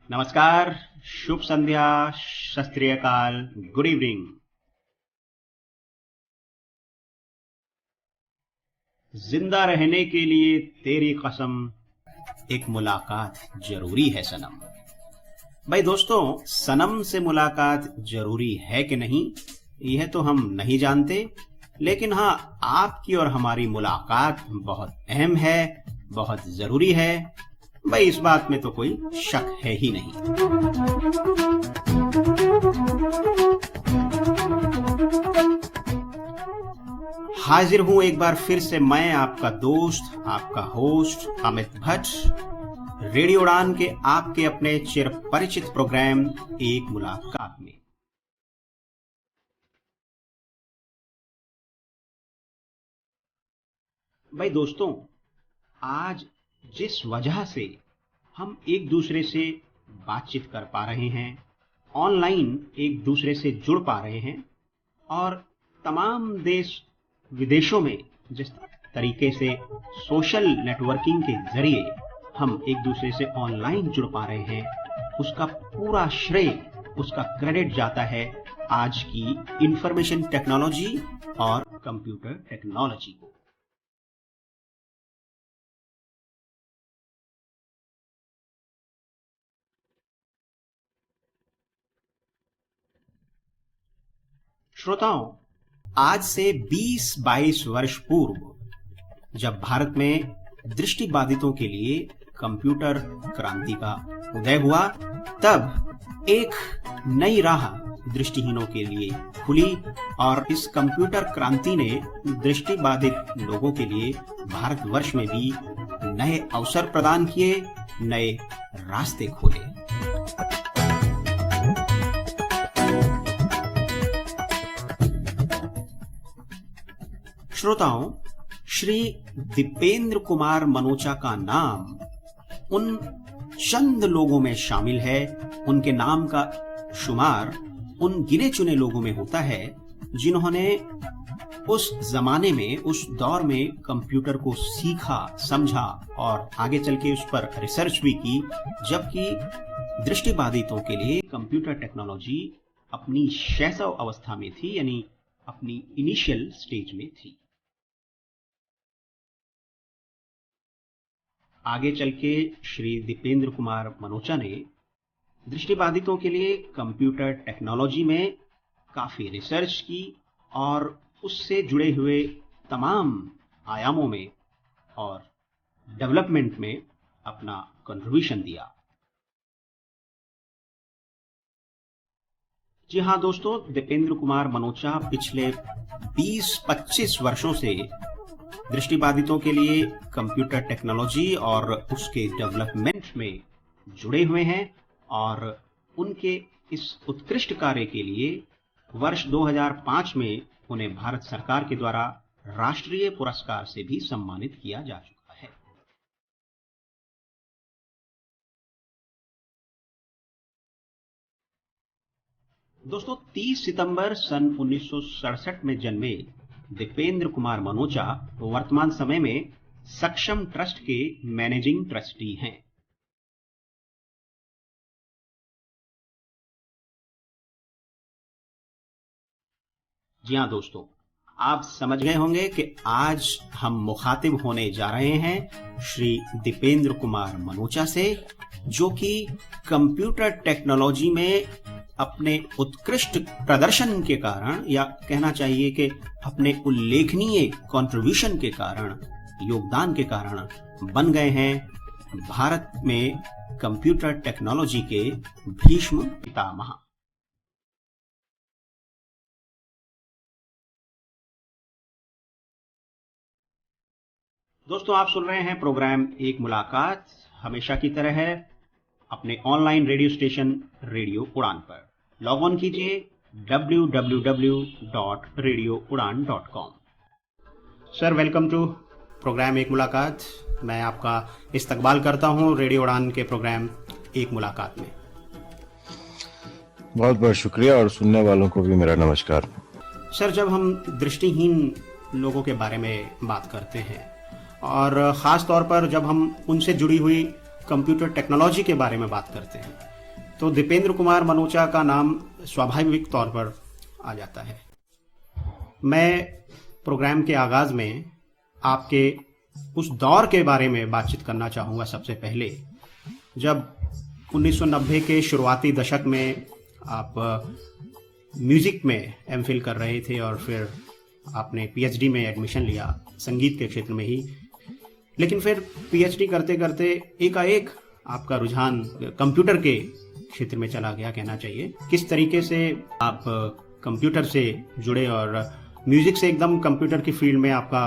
नमस्कार, शुभ संध्या, सत श्री अकाल, गुड इवनिंग। जिंदा रहने के लिए तेरी कसम, एक मुलाकात जरूरी है सनम। भाई दोस्तों, सनम से मुलाकात जरूरी है कि नहीं, यह तो हम नहीं जानते, लेकिन हाँ, आपकी और हमारी मुलाकात बहुत अहम है, बहुत जरूरी है। भाई इस बात में तो कोई शक है ही नहीं। हाजिर हूं एक बार फिर से मैं, आपका दोस्त, आपका होस्ट अमित भट्ट, रेडियो उड़ान के आपके अपने चिर परिचित प्रोग्राम एक मुलाकात में। भाई दोस्तों, आज जिस वजह से हम एक दूसरे से बातचीत कर पा रहे हैं, ऑनलाइन एक दूसरे से जुड़ पा रहे हैं, और तमाम देश विदेशों में जिस तरीके से सोशल नेटवर्किंग के जरिए हम एक दूसरे से ऑनलाइन जुड़ पा रहे हैं, उसका पूरा श्रेय, उसका क्रेडिट जाता है आज की इंफॉर्मेशन टेक्नोलॉजी और कंप्यूटर टेक्नोलॉजी को। श्रोताओं, आज से 20-22 वर्ष पूर्व जब भारत में दृष्टिबाधितों के लिए कंप्यूटर क्रांति का उदय हुआ, तब एक नई राह दृष्टिहीनों के लिए खुली, और इस कंप्यूटर क्रांति ने दृष्टिबाधित लोगों के लिए भारतवर्ष में भी नए अवसर प्रदान किए, नए रास्ते खोले। श्रोताओं, श्री दीपेंद्र कुमार मनोचा का नाम उन चंद लोगों में शामिल है, उनके नाम का शुमार उन गिने चुने लोगों में होता है जिन्होंने उस जमाने में, उस दौर में कंप्यूटर को सीखा, समझा और आगे चल के उस पर रिसर्च भी की, जबकि दृष्टिबाधितों के लिए कंप्यूटर टेक्नोलॉजी अपनी शैशव अवस्था में थी, यानी अपनी इनिशियल स्टेज में थी। आगे चल के श्री दीपेंद्र कुमार मनोचा ने दृष्टिबाधितों के लिए कंप्यूटर टेक्नोलॉजी में काफी रिसर्च की और उससे जुड़े हुए तमाम आयामों में और डेवलपमेंट में अपना कंट्रीब्यूशन दिया। जी हाँ दोस्तों, दीपेंद्र कुमार मनोचा पिछले 20-25 वर्षों से दृष्टिबाधितों के लिए कंप्यूटर टेक्नोलॉजी और उसके डेवलपमेंट में जुड़े हुए हैं, और उनके इस उत्कृष्ट कार्य के लिए वर्ष 2005 में उन्हें भारत सरकार के द्वारा राष्ट्रीय पुरस्कार से भी सम्मानित किया जा चुका है। दोस्तों, 30 सितंबर सन 1967 में जन्मे दीपेंद्र कुमार मनोचा वर्तमान समय में सक्षम ट्रस्ट के मैनेजिंग ट्रस्टी हैं। जी हां दोस्तों, आप समझ गए होंगे कि आज हम मुखातिब होने जा रहे हैं श्री दीपेंद्र कुमार मनोचा से, जो कि कंप्यूटर टेक्नोलॉजी में अपने उत्कृष्ट प्रदर्शन के कारण, या कहना चाहिए कि अपने उल्लेखनीय कंट्रीब्यूशन के कारण, योगदान के कारण बन गए हैं भारत में कंप्यूटर टेक्नोलॉजी के भीष्म पितामह। दोस्तों, आप सुन रहे हैं प्रोग्राम एक मुलाकात, हमेशा की तरह है अपने ऑनलाइन रेडियो स्टेशन रेडियो उड़ान पर। लॉग ऑन कीजिए www.radioudan.com। Sir, welcome to programme एक मुलाकात। मैं आपका इस्तकबाल करता हूं रेडियो उड़ान के प्रोग्राम एक मुलाकात में। बहुत बहुत शुक्रिया, और सुनने वालों को भी मेरा नमस्कार। सर, जब हम दृष्टिहीन लोगों के बारे में बात करते हैं, और ख़ास तौर पर जब हम उनसे जुड़ी हुई कंप्यूटर टेक्नोलॉजी के बारे में बात करते हैं, तो दीपेंद्र कुमार मनोचा का नाम स्वाभाविक तौर पर आ जाता है। मैं प्रोग्राम के आगाज में आपके उस दौर के बारे में बातचीत करना चाहूँगा। सबसे पहले जब 1990 के शुरुआती दशक में आप म्यूज़िक में एमफिल कर रहे थे और फिर आपने पीएचडी में एडमिशन लिया संगीत के क्षेत्र में ही, लेकिन फिर पीएचडी करते करते एकाएक आपका रुझान कंप्यूटर के क्षेत्र में चला गया कहना चाहिए। किस तरीके से आप कंप्यूटर से जुड़े और म्यूज़िक से एकदम कंप्यूटर की फील्ड में आपका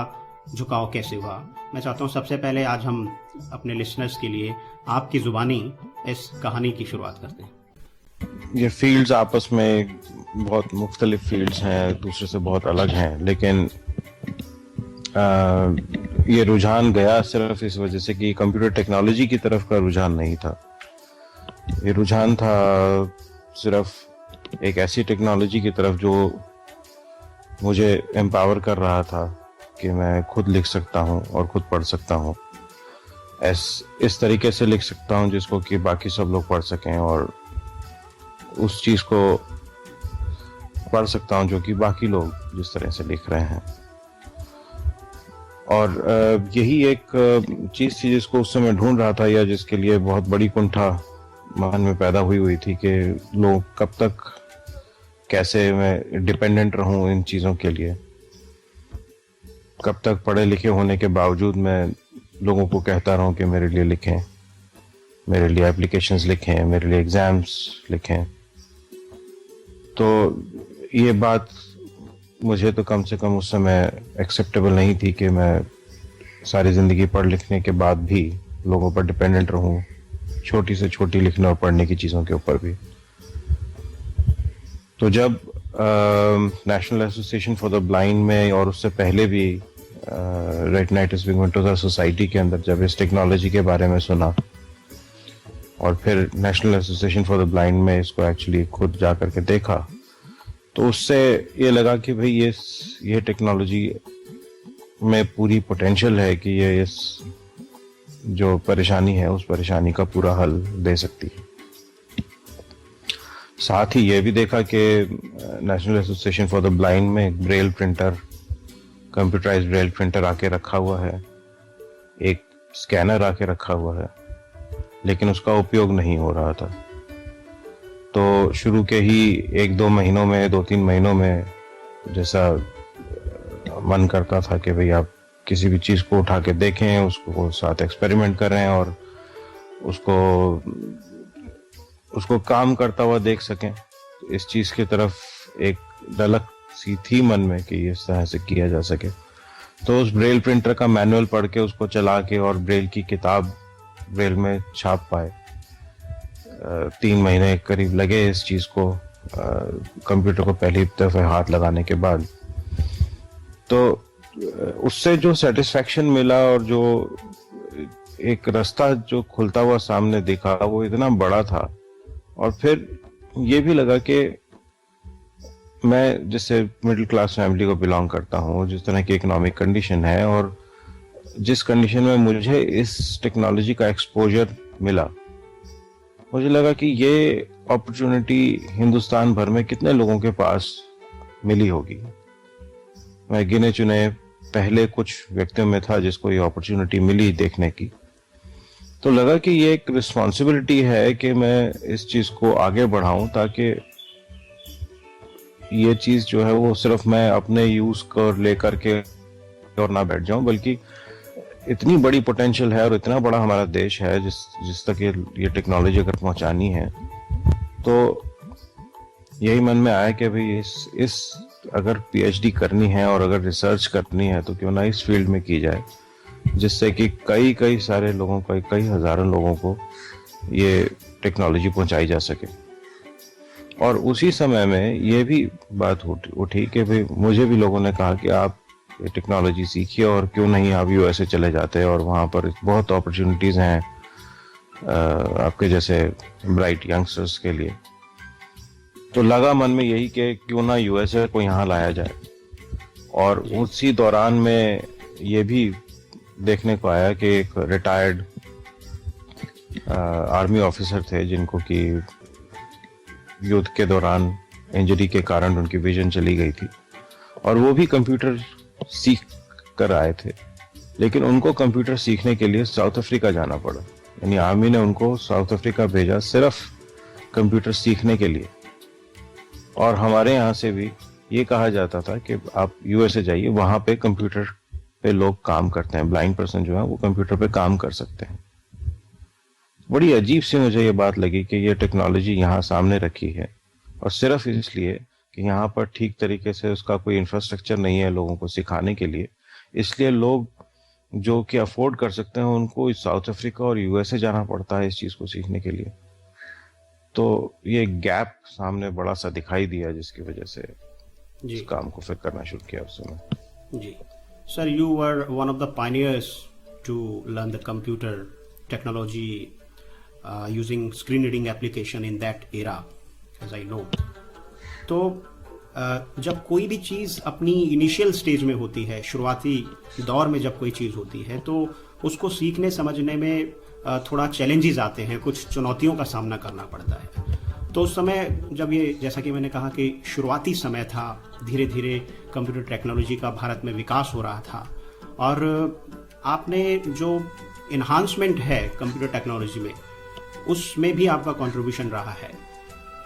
झुकाव कैसे हुआ? मैं चाहता हूँ सबसे पहले आज हम अपने लिसनर्स के लिए आपकी जुबानी इस कहानी की शुरुआत करते हैं। ये फील्ड्स आपस में बहुत मुख्तलिफ फील्ड्स हैं, दूसरे से बहुत अलग हैं, लेकिन ये रुझान गया सिर्फ इस वजह से कि कंप्यूटर टेक्नोलॉजी की तरफ का रुझान नहीं था। ये रुझान था सिर्फ एक ऐसी टेक्नोलॉजी की तरफ जो मुझे एम्पावर कर रहा था कि मैं खुद लिख सकता हूँ और खुद पढ़ सकता हूँ, इस तरीके से लिख सकता हूँ जिसको कि बाकी सब लोग पढ़ सकें, और उस चीज़ को पढ़ सकता हूँ जो कि बाकी लोग जिस तरह से लिख रहे हैं। और यही एक चीज़ थी जिसको उस समय ढूंढ रहा था, या जिसके लिए बहुत बड़ी कुंठा मन में पैदा हुई थी कि लोग कब तक, कैसे मैं डिपेंडेंट रहूं इन चीज़ों के लिए, कब तक पढ़े लिखे होने के बावजूद मैं लोगों को कहता रहूं कि मेरे लिए लिखें, मेरे लिए एप्लीकेशंस लिखें, मेरे लिए एग्ज़ाम्स लिखें। तो ये बात मुझे तो कम से कम उस समय एक्सेप्टेबल नहीं थी कि मैं सारी ज़िंदगी पढ़ लिखने के बाद भी लोगों पर डिपेंडेंट रहूं, छोटी से छोटी लिखने और पढ़ने की चीज़ों के ऊपर भी। तो जब national association for the blind में और उससे पहले भी रेटिनाइटिस पिगमेंटोसा सोसाइटी के अंदर जब इस टेक्नोलॉजी के बारे में सुना, और फिर national association for the blind में इसको एक्चुअली खुद जा करके देखा, तो उससे ये लगा कि भाई ये टेक्नोलॉजी में पूरी पोटेंशियल है कि ये इस जो परेशानी है उस परेशानी का पूरा हल दे सकती है। साथ ही ये भी देखा कि national association for the blind में एक Braille printer, computerised Braille printer आके रखा हुआ है, एक स्कैनर आके रखा हुआ है, लेकिन उसका उपयोग नहीं हो रहा था। तो शुरू के ही 1-2 महीनों में, 2-3 महीनों में जैसा मन करता था कि भाई आप किसी भी चीज़ को उठा के देखें, उसको साथ एक्सपेरिमेंट करें और उसको काम करता हुआ देख सकें, इस चीज़ की तरफ एक झलक सी थी मन में कि इस तरह से किया जा सके। तो उस ब्रेल प्रिंटर का मैनुअल पढ़ के, उसको चला के और ब्रेल की किताब ब्रेल में छाप पाए। 3 महीने करीब लगे इस चीज़ को कंप्यूटर को पहली दफ़े हाथ लगाने के बाद। तो उससे जो सेटिस्फैक्शन मिला और जो एक रास्ता जो खुलता हुआ सामने दिखा, वो इतना बड़ा था। और फिर ये भी लगा कि मैं जैसे मिडिल क्लास फैमिली को बिलोंग करता हूँ, जिस तरह की इकोनॉमिक कंडीशन है और जिस कंडीशन में मुझे इस टेक्नोलॉजी का एक्सपोजर मिला, मुझे लगा कि ये अपॉर्चुनिटी हिंदुस्तान भर में कितने लोगों के पास मिली होगी। मैं गिने चुने पहले कुछ व्यक्तियों में था जिसको ये अपॉर्चुनिटी मिली देखने की। तो लगा कि ये एक रिस्पॉन्सिबिलिटी है कि मैं इस चीज़ को आगे बढ़ाऊं, ताकि ये चीज़ जो है वो सिर्फ मैं अपने यूज़ कर लेकर के और ना बैठ जाऊं, बल्कि इतनी बड़ी पोटेंशियल है और इतना बड़ा हमारा देश है जिस तक ये टेक्नोलॉजी अगर पहुंचानी है, तो यही मन में आया कि भाई इस अगर पीएचडी करनी है और अगर रिसर्च करनी है तो क्यों ना इस फील्ड में की जाए, जिससे कि कई सारे लोगों को, कई हजारों लोगों को ये टेक्नोलॉजी पहुंचाई जा सके। और उसी समय में ये भी बात उठी कि भाई मुझे भी लोगों ने कहा कि आप ये टेक्नोलॉजी सीखिए और क्यों नहीं आप यूएसए चले जाते हैं, और वहाँ पर बहुत अपॉर्चुनिटीज़ हैं आपके जैसे ब्राइट यंगस्टर्स के लिए। तो लगा मन में यही कि क्यों ना यूएसए को यहाँ लाया जाए। और उसी दौरान में ये भी देखने को आया कि एक रिटायर्ड आर्मी ऑफिसर थे जिनको कि युद्ध के दौरान इंजरी के कारण उनकी विजन चली गई थी और वो भी कंप्यूटर सीख कर आए थे, लेकिन उनको कंप्यूटर सीखने के लिए साउथ अफ्रीका जाना पड़ा। यानी आर्मी ने उनको साउथ अफ्रीका भेजा सिर्फ कंप्यूटर सीखने के लिए। और हमारे यहाँ से भी ये कहा जाता था कि आप यूएसए जाइए, वहां पे कंप्यूटर पे लोग काम करते हैं, ब्लाइंड पर्सन जो है वो कंप्यूटर पे काम कर सकते हैं। बड़ी अजीब सी मुझे ये बात लगी कि ये टेक्नोलॉजी यहाँ सामने रखी है और सिर्फ इसलिए कि यहाँ पर ठीक तरीके से उसका कोई इंफ्रास्ट्रक्चर नहीं है लोगों को सिखाने के लिए, इसलिए लोग जो कि अफोर्ड कर सकते हैं उनको साउथ अफ्रीका और यूएसए जाना पड़ता है इस चीज को सीखने के लिए। तो ये गैप सामने बड़ा सा दिखाई दिया, जिसकी वजह से इस काम को फिर करना शुरू किया उस समय। जी sir, you were one of the pioneers to learn the computer technology using screen reading application in that era, as I know. तो जब कोई भी चीज़ अपनी इनिशियल स्टेज में होती है, शुरुआती दौर में जब कोई चीज़ होती है, तो उसको सीखने समझने में थोड़ा चैलेंजेस आते हैं, कुछ चुनौतियों का सामना करना पड़ता है। तो उस समय जब ये, जैसा कि मैंने कहा कि शुरुआती समय था, धीरे धीरे कंप्यूटर टेक्नोलॉजी का भारत में विकास हो रहा था और आपने जो इन्हांसमेंट है कंप्यूटर टेक्नोलॉजी में, उसमें भी आपका कंट्रीब्यूशन रहा है।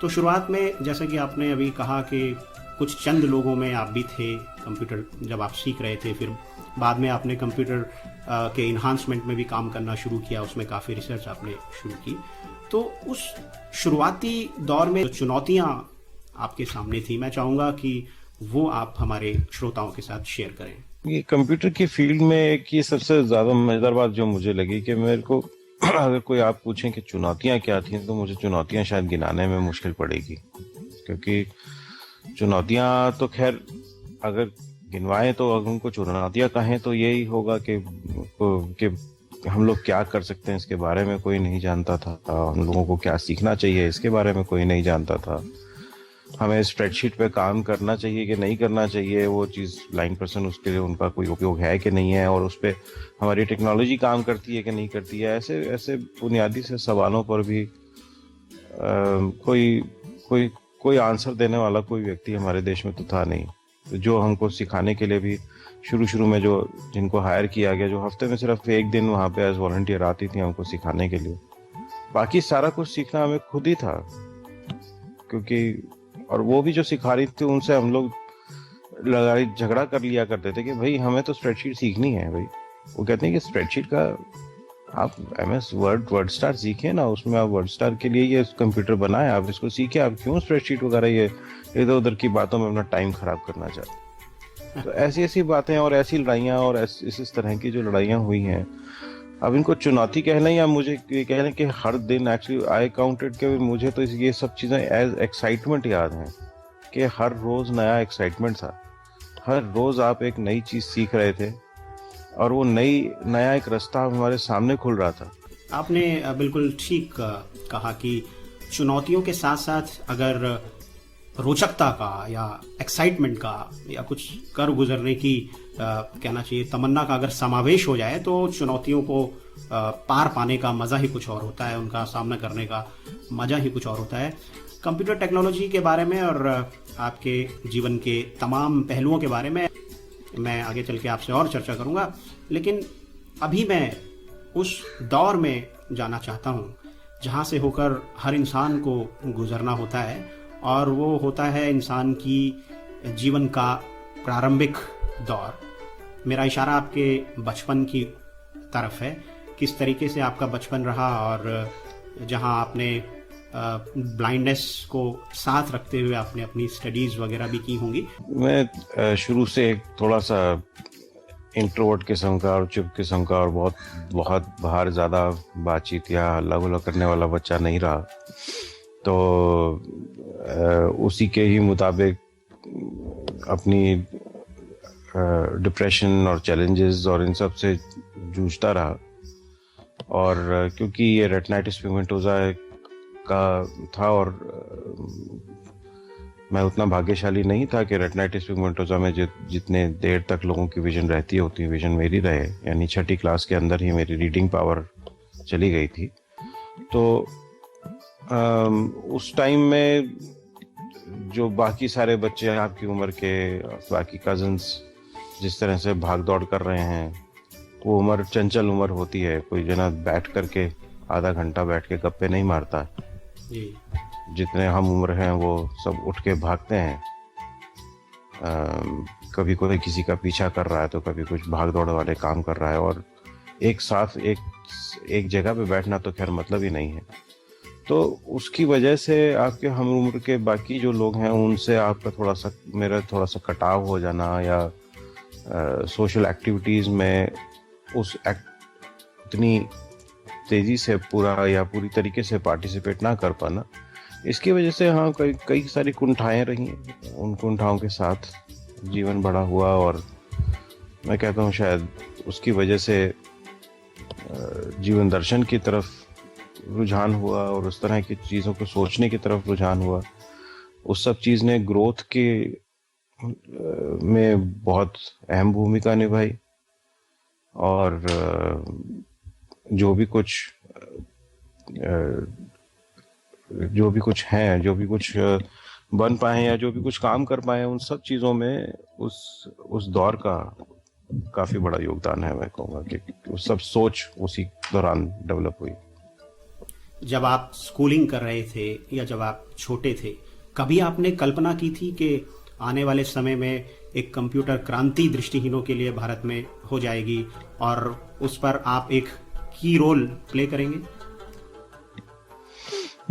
तो शुरुआत में जैसे कि आपने अभी कहा कि कुछ चंद लोगों में आप भी थे कंप्यूटर जब आप सीख रहे थे, फिर बाद में आपने कंप्यूटर के इन्हांसमेंट में भी काम करना शुरू किया, उसमें काफ़ी रिसर्च आपने शुरू की। तो उस शुरुआती दौर में जो चुनौतियाँ आपके सामने थी, मैं चाहूँगा कि वो आप हमारे श्रोताओं के साथ शेयर करें। ये कंप्यूटर की फील्ड में एक ये सबसे ज़्यादा मज़ेदार बात जो मुझे लगी कि मेरे को अगर कोई आप पूछें कि चुनौतियां क्या थी, तो मुझे चुनौतियां शायद गिनाने में मुश्किल पड़ेगी, क्योंकि चुनौतियां तो खैर अगर गिनवाएं तो अगर उनको चुनौतियां कहें तो यही होगा कि हम लोग क्या कर सकते हैं इसके बारे में कोई नहीं जानता था, हम लोगों को क्या सीखना चाहिए इसके बारे में कोई नहीं जानता था, हमें स्प्रेडशीट पे काम करना चाहिए कि नहीं करना चाहिए, वो चीज़ ब्लाइंड पर्सन उसके लिए उनका कोई उपयोग है कि नहीं है, और उस पर हमारी टेक्नोलॉजी काम करती है कि नहीं करती है। ऐसे ऐसे बुनियादी से सवालों पर भी कोई आंसर देने वाला कोई व्यक्ति हमारे देश में तो था नहीं। तो जो हमको सिखाने के लिए भी शुरू में जो जिनको हायर किया गया, जो हफ्ते में सिर्फ एक दिन वहाँ पे एज वॉलंटियर आती थी हमको सिखाने के लिए, बाकी सारा कुछ सीखना हमें खुद ही था। क्योंकि और वो भी जो सिखा रही थी उनसे हम लोग लड़ाई झगड़ा कर लिया करते थे कि भाई हमें तो स्प्रेडशीट सीखनी है। भाई वो कहते हैं कि स्प्रेडशीट का आप MS वर्ड स्टार सीखे ना, उसमें आप वर्ड स्टार के लिए ये कंप्यूटर बनाए, आप इसको सीखे, आप क्यों स्प्रेडशीट वगैरह ये इधर उधर की बातों में अपना टाइम खराब करना चाहते। तो ऐसी ऐसी बातें और ऐसी लड़ाइयाँ और इस तरह की जो लड़ाइयाँ हुई हैं, अब इनको चुनौती कह लें या मुझे कह लें कि हर दिन एक्चुअली आई काउंटेड के मुझे तो ये सब चीज़ें एज एक्साइटमेंट याद हैं कि हर रोज़ नया एक्साइटमेंट था, हर रोज़ आप एक नई चीज़ सीख रहे थे और वो नया एक रास्ता हमारे सामने खुल रहा था। आपने बिल्कुल ठीक कहा कि चुनौतियों के साथ साथ अगर रोचकता का या एक्साइटमेंट का या कुछ कर गुजरने की कहना चाहिए तमन्ना का अगर समावेश हो जाए तो चुनौतियों को पार पाने का मज़ा ही कुछ और होता है, उनका सामना करने का मज़ा ही कुछ और होता है। कंप्यूटर टेक्नोलॉजी के बारे में और आपके जीवन के तमाम पहलुओं के बारे में मैं आगे चल के आपसे और चर्चा करूंगा, लेकिन अभी मैं उस दौर में जाना चाहता हूं जहां से होकर हर इंसान को गुजरना होता है, और वो होता है इंसान की जीवन का प्रारंभिक दौर। मेरा इशारा आपके बचपन की तरफ है, किस तरीके से आपका बचपन रहा और जहां आपने ब्लाइंडनेस को साथ रखते हुए आपने अपनी स्टडीज वगैरह भी की होंगी। मैं शुरू से एक थोड़ा सा इंट्रोवर्ट किस्म का और चुप किस्म का और बहुत बाहर ज़्यादा बातचीत या हल्ला गुल्ला करने वाला बच्चा नहीं रहा, तो उसी के ही मुताबिक अपनी डिप्रेशन और चैलेंजेस और इन सब से जूझता रहा। और क्योंकि ये रेटिनाइटिस पिगमेंटोसा का था और मैं उतना भाग्यशाली नहीं था कि रेटिनाइटिस पिगमेंटोसा में जितने देर तक लोगों की विजन रहती है उतनी विजन मेरी रहे, यानी 6ठी क्लास के अंदर ही मेरी रीडिंग पावर चली गई थी। तो उस टाइम में जो बाकी सारे बच्चे हैं आपकी उम्र के, बाकी कजन्स जिस तरह से भाग दौड़ कर रहे हैं, वो उम्र चंचल उम्र होती है। कोई जना बैठ करके आधा घंटा बैठ के गप्पे नहीं मारता। जी। जितने हम उम्र हैं वो सब उठ के भागते हैं। कभी कोई किसी का पीछा कर रहा है तो कभी कुछ भाग दौड़ वाले काम कर रहा है, और एक साथ एक जगह पे बैठना तो खैर मतलब ही नहीं है। तो उसकी वजह से आपके हम उम्र के बाकी जो लोग हैं उनसे आपका मेरा थोड़ा सा कटाव हो जाना, या सोशल एक्टिविटीज़ में इतनी तेज़ी से पूरी तरीके से पार्टिसिपेट ना कर पाना, इसकी वजह से हाँ कई सारी कुंठाएं रही हैं। उन कुंठाओं के साथ जीवन बड़ा हुआ, और मैं कहता हूँ शायद उसकी वजह से जीवन दर्शन की तरफ रुझान हुआ, और उस तरह की चीज़ों को सोचने की तरफ रुझान हुआ। उस सब चीज़ ने ग्रोथ के में बहुत अहम भूमिका निभाई। और जो भी कुछ बन पाए या जो भी कुछ काम कर पाए, उन सब चीज़ों में उस दौर का काफ़ी बड़ा योगदान है। मैं कहूँगा कि वो सब सोच उसी दौरान डेवलप हुई। जब आप स्कूलिंग कर रहे थे या जब आप छोटे थे, कभी आपने कल्पना की थी कि आने वाले समय में एक कंप्यूटर क्रांति दृष्टिहीनों के लिए भारत में हो जाएगी और उस पर आप एक की रोल प्ले करेंगे?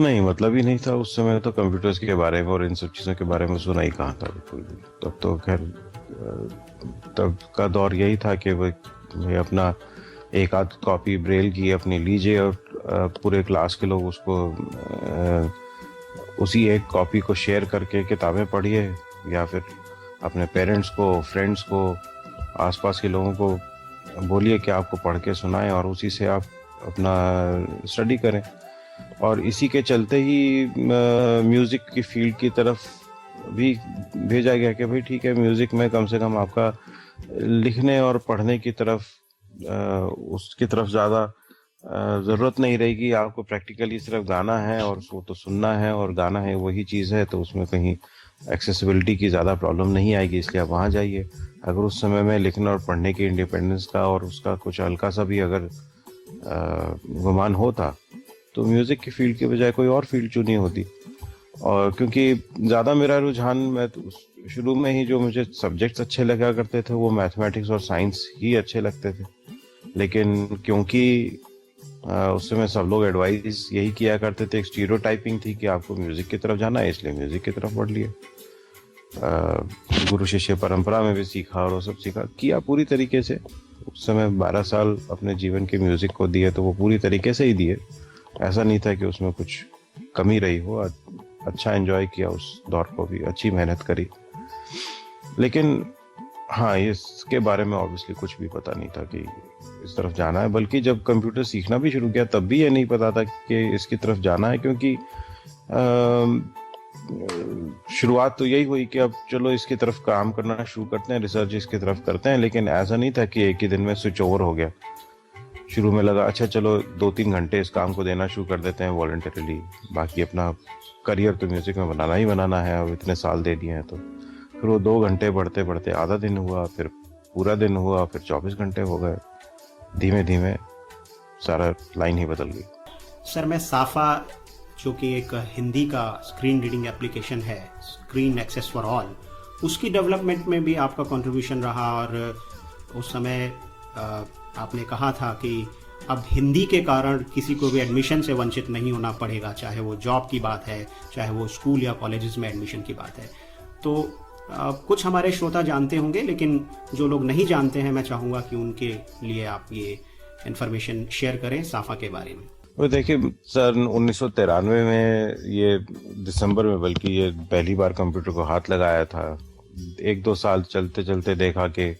नहीं, मतलब ही नहीं था उस समय तो कंप्यूटर्स के बारे में और इन सब चीज़ों के बारे में सुना ही कहाँ था बिल्कुल भी। तब तो खैर तब का दौर यही था कि भाई अपना एक आध कॉपी ब्रेल की अपनी लीजिए और पूरे क्लास के लोग उसको उसी एक कॉपी को शेयर करके किताबें पढ़िए, या फिर अपने पेरेंट्स को, फ्रेंड्स को, आसपास के लोगों को बोलिए कि आपको पढ़ के सुनाएं और उसी से आप अपना स्टडी करें। और इसी के चलते ही म्यूज़िक की फील्ड की तरफ भी भेजा गया कि भाई ठीक है, म्यूज़िक में कम से कम आपका लिखने और पढ़ने की तरफ उसकी तरफ ज़्यादा ज़रूरत नहीं रहेगी। आपको प्रैक्टिकली सिर्फ गाना है और वो तो सुनना है, और गाना है वही चीज़ है, तो उसमें कहीं एक्सेसिबिलिटी की ज़्यादा प्रॉब्लम नहीं आएगी, इसलिए आप वहाँ जाइए। अगर उस समय में लिखने और पढ़ने की इंडिपेंडेंस का और उसका कुछ हल्का सा भी अगर गुमान होता तो म्यूज़िक की फील्ड के बजाय कोई और फील्ड चुनी होती। और क्योंकि ज़्यादा मेरा रुझान, मैं तो शुरू में ही जो मुझे सब्जेक्ट्स अच्छे लगा करते थे वो मैथमेटिक्स और साइंस ही अच्छे लगते थे। लेकिन क्योंकि उस समय सब लोग एडवाइस यही किया करते थे, एक स्टीरियोटाइपिंग थी कि आपको म्यूज़िक की तरफ जाना है, इसलिए म्यूज़िक की तरफ बढ़ लिए। गुरु शिष्य परंपरा में भी सीखा और वो सब सीखा किया पूरी तरीके से। उस समय 12 साल अपने जीवन के म्यूज़िक को दिए तो वो पूरी तरीके से ही दिए, ऐसा नहीं था कि उसमें कुछ कमी रही हो। अच्छा एंजॉय किया उस दौर को भी, अच्छी मेहनत करी। लेकिन हाँ, इसके बारे में ऑब्वियसली कुछ भी पता नहीं था कि इस तरफ जाना है। बल्कि जब कंप्यूटर सीखना भी शुरू किया तब भी ये नहीं पता था कि इसकी तरफ जाना है, क्योंकि शुरुआत तो यही हुई कि अब चलो इसकी तरफ काम करना शुरू करते हैं, रिसर्च इसकी तरफ करते हैं। लेकिन ऐसा नहीं था कि एक ही दिन में स्विच ओवर हो गया। शुरू में लगा अच्छा चलो 2-3 घंटे इस काम को देना शुरू कर देते हैं वॉलंटरीली, बाकी अपना करियर तो म्यूज़िक में बनाना ही बनाना है, अब इतने साल दे दिए हैं तो। फिर वो 2 घंटे बढ़ते बढ़ते आधा दिन हुआ, फिर पूरा दिन हुआ, फिर 24 घंटे हो गए। धीमे धीमे सारा लाइन ही बदल गई। सर, मैं साफा जो कि एक हिंदी का स्क्रीन रीडिंग एप्लीकेशन है, स्क्रीन एक्सेस फॉर ऑल, उसकी डेवलपमेंट में भी आपका कंट्रीब्यूशन रहा। और उस समय आपने कहा था कि अब हिंदी के कारण किसी को भी एडमिशन से वंचित नहीं होना पड़ेगा, चाहे वो जॉब की बात है, चाहे वो स्कूल या कॉलेजेस में एडमिशन की बात है। तो कुछ हमारे श्रोता जानते होंगे, लेकिन जो लोग नहीं जानते हैं मैं चाहूँगा कि उनके लिए आप ये इन्फॉर्मेशन शेयर करें साफा के बारे में। वो देखिए सन 1993 में, ये दिसंबर में बल्कि, ये पहली बार कंप्यूटर को हाथ लगाया था। 1-2 साल चलते चलते देखा कि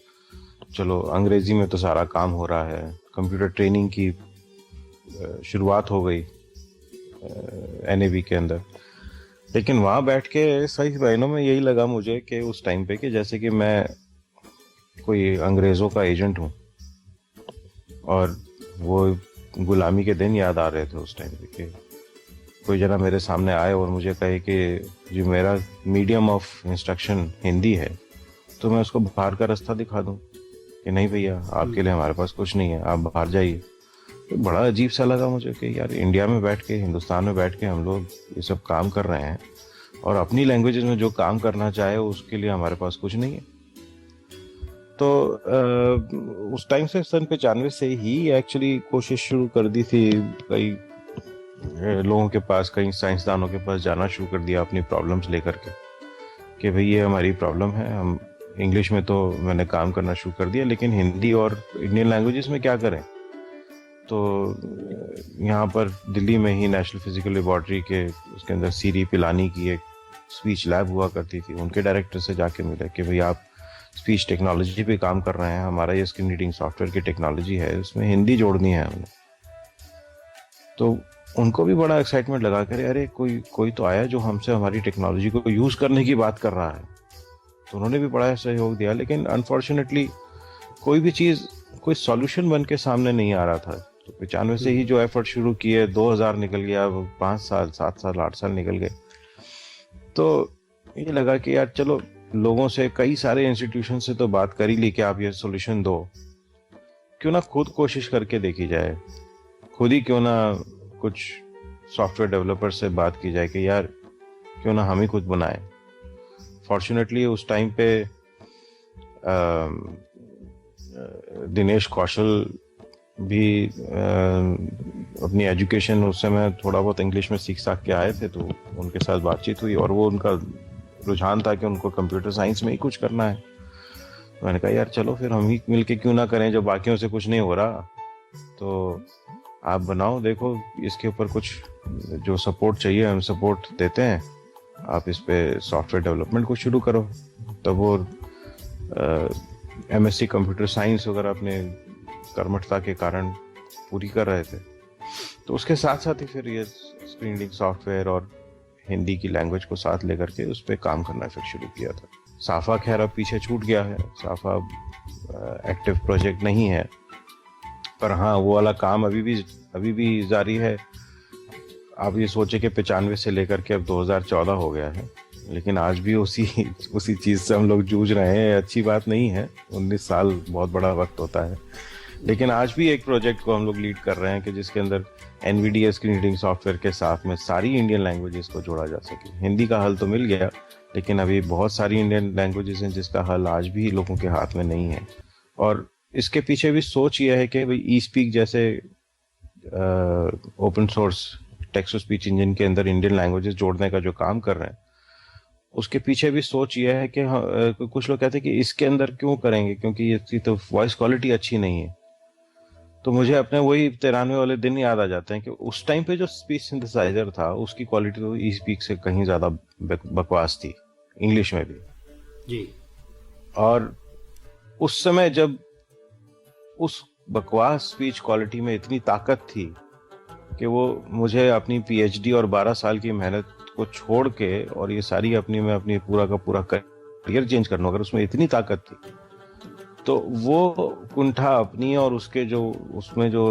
चलो अंग्रेजी में तो सारा काम हो रहा है, कंप्यूटर ट्रेनिंग की शुरुआत हो गई NAV के अंदर। लेकिन वहाँ बैठ के सही महीनों में यही लगा मुझे कि उस टाइम पे कि जैसे कि मैं कोई अंग्रेज़ों का एजेंट हूँ, और वो गुलामी के दिन याद आ रहे थे उस टाइम पे कि कोई जना मेरे सामने आए और मुझे कहे कि जो मेरा मीडियम ऑफ इंस्ट्रक्शन हिंदी है, तो मैं उसको बाहर का रास्ता दिखा दूं कि नहीं भैया, आपके लिए हमारे पास कुछ नहीं है, आप बाहर जाइए। तो बड़ा अजीब सा लगा मुझे कि यार, इंडिया में बैठ के, हिंदुस्तान में बैठ के हम लोग ये सब काम कर रहे हैं और अपनी लैंग्वेजेस में जो काम करना चाहे उसके लिए हमारे पास कुछ नहीं है। तो उस टाइम से सन 95 से ही एक्चुअली कोशिश शुरू कर दी थी। कई लोगों के पास, कई साइंसदानों के पास जाना शुरू कर दिया अपनी प्रॉब्लम्स लेकर के कि भाई ये हमारी प्रॉब्लम है। हम इंग्लिश में तो मैंने काम करना शुरू कर दिया, लेकिन हिंदी और इंडियन लैंग्वेजेस में क्या करें। तो यहाँ पर दिल्ली में ही नेशनल फिजिकल लेबॉर्ट्री के उसके अंदर सीरी पिलानी की एक स्पीच लैब हुआ करती थी। उनके डायरेक्टर से जाके मिले कि भाई आप स्पीच टेक्नोलॉजी पे काम कर रहे हैं, हमारा ये स्क्रीन रीडिंग सॉफ्टवेयर की टेक्नोलॉजी है, उसमें हिंदी जोड़नी है हमने। तो उनको भी बड़ा एक्साइटमेंट लगा कर, अरे कोई तो आया जो हमसे हमारी टेक्नोलॉजी को यूज करने की बात कर रहा है। तो उन्होंने भी बड़ा सहयोग दिया, लेकिन अनफॉर्चुनेटली कोई भी चीज, कोई सॉल्यूशन बन के सामने नहीं आ रहा था। तो 95 से ही जो एफर्ट शुरू किए, 2000 निकल गया, 5 साल 7 साल 8 साल निकल गए। तो ये लगा कि यार चलो, लोगों से, कई सारे इंस्टीट्यूशन से तो बात कर ही ली कि आप ये सॉल्यूशन दो, क्यों ना खुद कोशिश करके देखी जाए। खुद ही क्यों ना कुछ सॉफ्टवेयर डेवलपर से बात की जाए कि यार क्यों ना हम ही खुद बनाए। फॉर्चुनेटली उस टाइम पे दिनेश कौशल भी अपनी एजुकेशन उस समय थोड़ा बहुत इंग्लिश में सीख के आए थे, तो उनके साथ बातचीत हुई और वो उनका रुझान था कि उनको कंप्यूटर साइंस में ही कुछ करना है। तो मैंने कहा यार चलो फिर हम ही मिलके क्यों ना करें, जब बाकियों से कुछ नहीं हो रहा। तो आप बनाओ, देखो इसके ऊपर कुछ जो सपोर्ट चाहिए हम सपोर्ट देते हैं, आप इस पे सॉफ्टवेयर डेवलपमेंट को शुरू करो। तब वो एमएससी कंप्यूटर साइंस वगैरह अपने कर्मठता के कारण पूरी कर रहे थे। तो उसके साथ साथ ही फिर ये स्क्रीन रीडिंग सॉफ्टवेयर और हिंदी की लैंग्वेज को साथ लेकर के उस पर काम करना फिर शुरू किया था। साफा खैर अब पीछे छूट गया है, साफा एक्टिव प्रोजेक्ट नहीं है, पर हाँ वो वाला काम अभी भी जारी है। आप ये सोचे कि 95 से लेकर के अब 2014 हो गया है, लेकिन आज भी उसी चीज़ से हम लोग जूझ रहे हैं। अच्छी बात नहीं है, 19 साल बहुत बड़ा वक्त होता है, लेकिन आज भी एक प्रोजेक्ट को हम लोग लीड कर रहे हैं कि जिसके अंदर NVDA स्क्रीन रीडिंग सॉफ्टवेयर के साथ में सारी इंडियन लैंग्वेजेस को जोड़ा जा सके। हिंदी का हल तो मिल गया, लेकिन अभी बहुत सारी इंडियन लैंग्वेजेस हैं जिसका हल आज भी लोगों के हाथ में नहीं है। और इसके पीछे भी सोच यह है कि भाई eSpeak जैसे open source text to speech engine के अंदर इंडियन लैंग्वेजेस जोड़ने का जो काम कर रहे हैं, उसके पीछे भी सोच यह है कि कुछ लोग कहते हैं कि इसके अंदर क्यों करेंगे, क्योंकि इसकी तो वॉइस क्वालिटी अच्छी नहीं है। तो मुझे अपने वही 93 वाले दिन याद आ जाते हैं कि उस टाइम पे जो स्पीच सिंथेसाइजर था उसकी क्वालिटी तो eSpeak से कहीं ज्यादा बकवास थी, इंग्लिश में भी जी। और उस समय जब उस बकवास स्पीच क्वालिटी में इतनी ताकत थी कि वो मुझे अपनी PhD और 12 साल की मेहनत को छोड़ के और ये सारी मैं अपनी पूरा का पूरा करियर चेंज करना, अगर उसमें इतनी ताकत थी तो वो कुंठा अपनी और उसके जो उसमें जो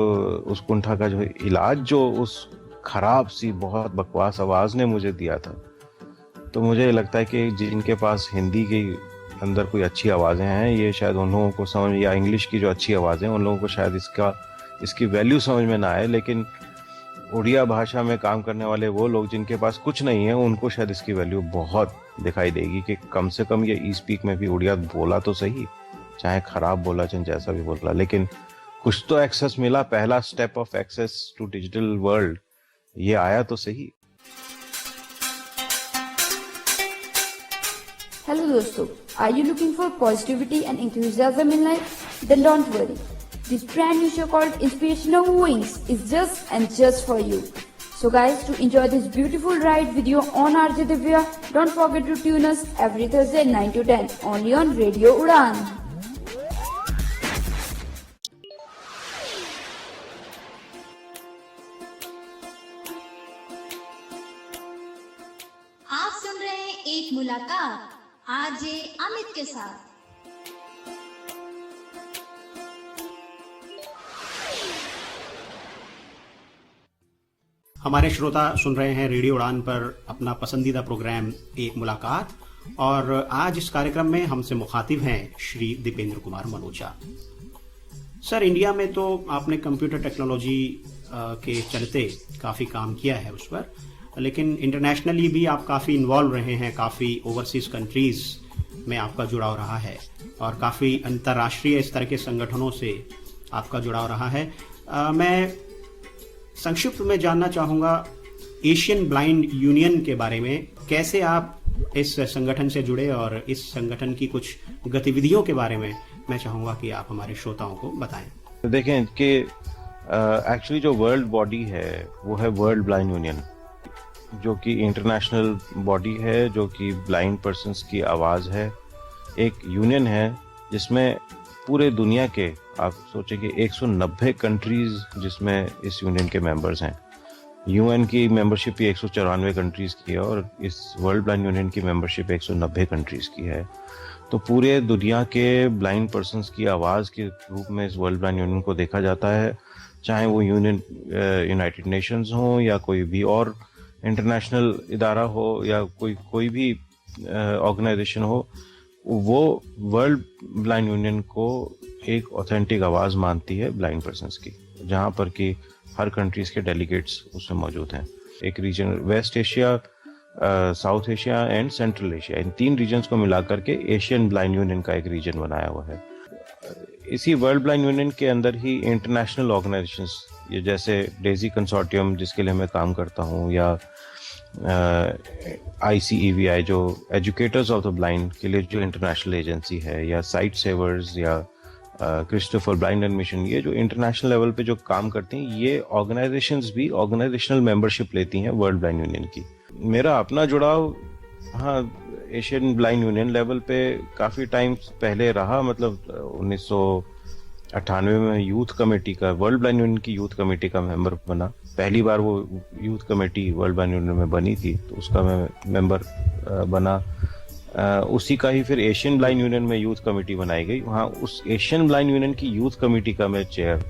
उस कुंठा का जो इलाज जो उस खराब सी बहुत बकवास आवाज ने मुझे दिया था, तो मुझे लगता है कि जिनके पास हिंदी के अंदर कोई अच्छी आवाजें हैं, ये शायद उन लोगों को समझ, या इंग्लिश की जो अच्छी आवाजें उन लोगों को शायद इसकी वैल्यू समझ में ना आए, लेकिन उड़िया भाषा में काम करने वाले वो लोग जिनके पास कुछ नहीं है उनको शायद इसकी वैल्यू बहुत दिखाई देगी कि कम से कम ये eSpeak में भी उड़िया बोला तो सही, चाहे खराब बोला चाहे जैसा भी बोला, लेकिन कुछ तो एक्सेस मिला। पहला step of access to digital world ये आया तो सही। Hello दोस्तों, are you looking for positivity and enthusiasm in life? Then don't worry. This brand new show called Inspirational Wings is just for you. So guys, to enjoy this beautiful ride with you on RJ Divya, don't forget to tune us every Thursday 9 to 10 only on Radio Udan. आप सुन रहे हैं एक मुलाकात RJ Amit के साथ। हमारे श्रोता सुन रहे हैं रेडियो उड़ान पर अपना पसंदीदा प्रोग्राम एक मुलाकात, और आज इस कार्यक्रम में हमसे मुखातिब हैं श्री दीपेंद्र कुमार मनोचा। सर, इंडिया में तो आपने कंप्यूटर टेक्नोलॉजी के चलते काफ़ी काम किया है उस पर, लेकिन इंटरनेशनली भी आप काफ़ी इन्वॉल्व रहे हैं, काफ़ी ओवरसीज कंट्रीज़ में आपका जुड़ाव रहा है और काफ़ी अंतर्राष्ट्रीय इस तरह के संगठनों से आपका जुड़ाव रहा है। मैं संक्षिप्त में जानना चाहूँगा एशियन ब्लाइंड यूनियन के बारे में, कैसे आप इस संगठन से जुड़े और इस संगठन की कुछ गतिविधियों के बारे में मैं चाहूँगा कि आप हमारे श्रोताओं को बताएं। देखें कि एक्चुअली जो वर्ल्ड बॉडी है वो है वर्ल्ड ब्लाइंड यूनियन, जो कि इंटरनेशनल बॉडी है, जो कि ब्लाइंड पर्सन्स की आवाज़ है। एक यूनियन है जिसमें पूरे दुनिया के, आप सोचें कि 190 कंट्रीज़ जिसमें इस यूनियन के मेंबर्स हैं। यूएन की मेंबरशिप ही 194 कंट्रीज़ की है और इस वर्ल्ड ब्लाइंड यूनियन की मेंबरशिप 190 कंट्रीज़ की है। तो पूरे दुनिया के ब्लाइंड पर्सन्स की आवाज़ के रूप में इस वर्ल्ड ब्लाइंड यूनियन को देखा जाता है, चाहे वो यूनियन यूनाइटेड नेशंस हो या कोई भी और इंटरनेशनल इदारा हो या कोई भी ऑर्गेनाइजेशन हो। वो वर्ल्ड ब्लाइंड यूनियन को एक ऑथेंटिक आवाज़ मानती है ब्लाइंड पर्सन्स की, जहाँ पर कि हर कंट्रीज़ के डेलीगेट्स उसमें मौजूद हैं। एक region West Asia, South Asia and Central Asia, इन 3 रीजन्स को मिलाकर के एशियन ब्लाइंड यूनियन का एक रीजन बनाया हुआ है। इसी वर्ल्ड ब्लाइंड यूनियन के अंदर ही इंटरनेशनल ऑर्गेनाइजेशंस, ये जैसे डेजी कंसोर्टियम जिसके लिए मैं काम करता हूँ, या ICEVI जो एजुकेटर्स ऑफ द ब्लाइंड के लिए जो इंटरनेशनल एजेंसी है, या साइट सेवर्स या क्रिस्टोफर ब्लाइंड एंड मिशन, ये जो इंटरनेशनल लेवल पे जो काम करती हैं, ये ऑर्गेनाइजेशंस भी ऑर्गेनाइजेशनल मेंबरशिप लेती हैं वर्ल्ड ब्लाइंड यूनियन की। मेरा अपना जुड़ाव हाँ एशियन ब्लाइंड यूनियन लेवल पे काफ़ी टाइम पहले रहा, मतलब 1998 में यूथ कमेटी का, वर्ल्ड ब्लाइंड यूनियन की यूथ कमेटी का मेंबर बना। पहली बार वो youth committee world blind union में बनी थी, तो उसका मैं मेंबर बना। उसी का ही फिर एशियन ब्लाइंड यूनियन में यूथ कमेटी बनाई गई, वहाँ उस एशियन ब्लाइंड यूनियन की यूथ कमेटी का मैं चेयर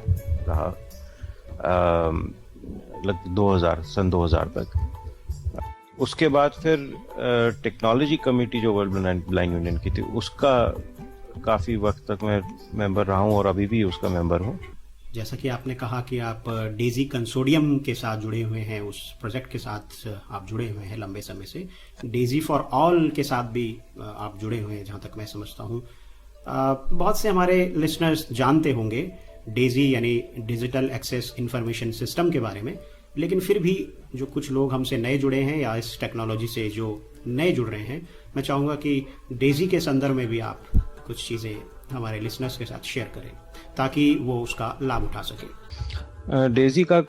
रहा सन 2000 तक। उसके बाद फिर टेक्नोलॉजी कमेटी जो वर्ल्ड ब्लाइंड यूनियन की थी, उसका काफ़ी वक्त तक मैं मेंबर रहा हूँ और अभी भी उसका मेंबर हूँ। जैसा कि आपने कहा कि आप डेजी कंसोर्टियम के साथ जुड़े हुए हैं, उस प्रोजेक्ट के साथ आप जुड़े हुए हैं लंबे समय से। डेजी फॉर ऑल के साथ भी आप जुड़े हुए हैं, जहाँ तक मैं समझता हूँ। बहुत से हमारे लिसनर्स जानते होंगे डेजी यानी डिजिटल एक्सेस इंफॉर्मेशन सिस्टम के बारे में, लेकिन फिर भी जो कुछ लोग हमसे नए जुड़े हैं या इस टेक्नोलॉजी से जो नए जुड़ रहे हैं, मैं चाहूँगा कि डेजी के संदर्भ में भी आप कुछ चीज़ें हमारे लिसनर्स के साथ शेयर करें ताकि वो उसका लाभ उठा सके। डेजी का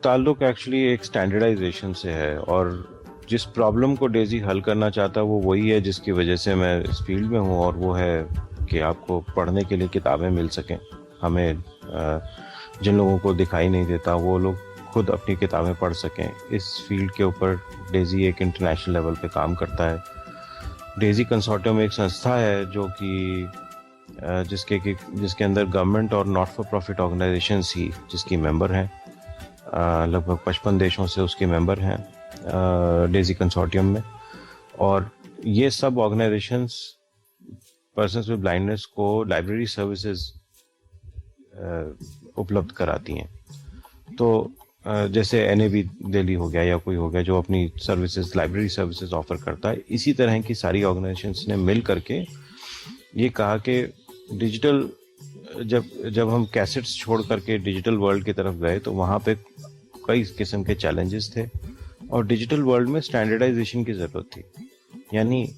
ताल्लुक एक्चुअली एक स्टैंडर्डाइजेशन से है, और जिस प्रॉब्लम को डेजी हल करना चाहता है वो वही है जिसकी वजह से मैं इस फील्ड में हूँ, और वो है कि आपको पढ़ने के लिए किताबें मिल सकें। हमें जिन लोगों को दिखाई नहीं देता वो लोग खुद अपनी किताबें पढ़ सकें। इस फील्ड के ऊपर डेजी एक इंटरनेशनल लेवल पे काम करता है। डेजी कंसोर्टियम एक संस्था है जो कि जिसके अंदर गवर्नमेंट और नॉट फॉर प्रॉफिट ऑर्गेनाइजेशंस ही जिसकी मेंबर हैं। लगभग 55 देशों से उसके मेंबर हैं डेजी कंसोर्टियम में, और ये सब ऑर्गेनाइजेशंस पर्सन्स विद ब्लाइंडनेस को लाइब्रेरी सर्विसेज उपलब्ध कराती हैं। तो जैसे NAB दिल्ली हो गया या कोई हो गया जो अपनी सर्विसेज, लाइब्रेरी सर्विसेज ऑफर करता है, इसी तरह की सारी ऑर्गेनाइजेशंस ने मिल करके ये कहा कि डिजिटल जब हम कैसेट्स छोड़ करके डिजिटल वर्ल्ड की तरफ गए तो वहाँ पे कई किस्म के चैलेंजेस थे, और डिजिटल वर्ल्ड में स्टैंडर्डाइजेशन की ज़रूरत थी। यानी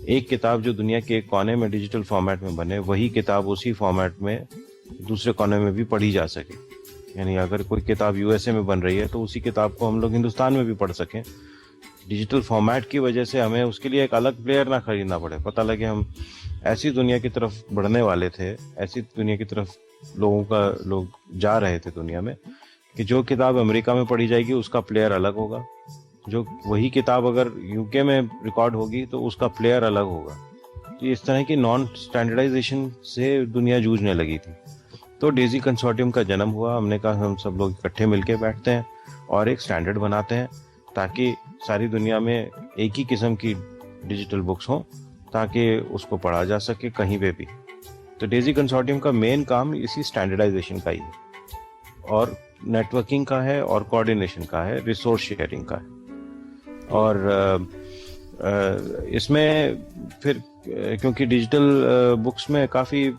एक किताब जो दुनिया के एक कोने में डिजिटल फॉर्मेट में बने, वही किताब उसी फॉर्मेट में दूसरे कोने में भी पढ़ी जा सके। यानी अगर कोई किताब USA में बन रही है तो उसी किताब को हम लोग हिंदुस्तान में भी पढ़ सकें। डिजिटल फॉर्मेट की वजह से हमें उसके लिए एक अलग प्लेयर ना खरीदना पड़े। पता लगे हम ऐसी दुनिया की तरफ बढ़ने वाले थे, ऐसी दुनिया की तरफ लोग जा रहे थे दुनिया में, कि जो किताब अमेरिका में पढ़ी जाएगी उसका प्लेयर अलग होगा, जो वही किताब अगर UK में रिकॉर्ड होगी तो उसका प्लेयर अलग होगा। तो इस तरह की नॉन स्टैंडर्डाइजेशन से दुनिया जूझने लगी थी। तो डेजी कंसोर्टियम का जन्म हुआ। हमने कहा हम सब लोग इकट्ठे मिलके बैठते हैं और एक स्टैंडर्ड बनाते हैं ताकि सारी दुनिया में एक ही किस्म की डिजिटल बुक्स हों, ताकि उसको पढ़ा जा सके कहीं पे भी। तो डेजी कंसोर्टियम का मेन काम इसी स्टैंडर्डाइजेशन का ही है, और नेटवर्किंग का है, और कोऑर्डिनेशन का है, रिसोर्स शेयरिंग का है। और इसमें फिर क्योंकि डिजिटल बुक्स में काफ़ी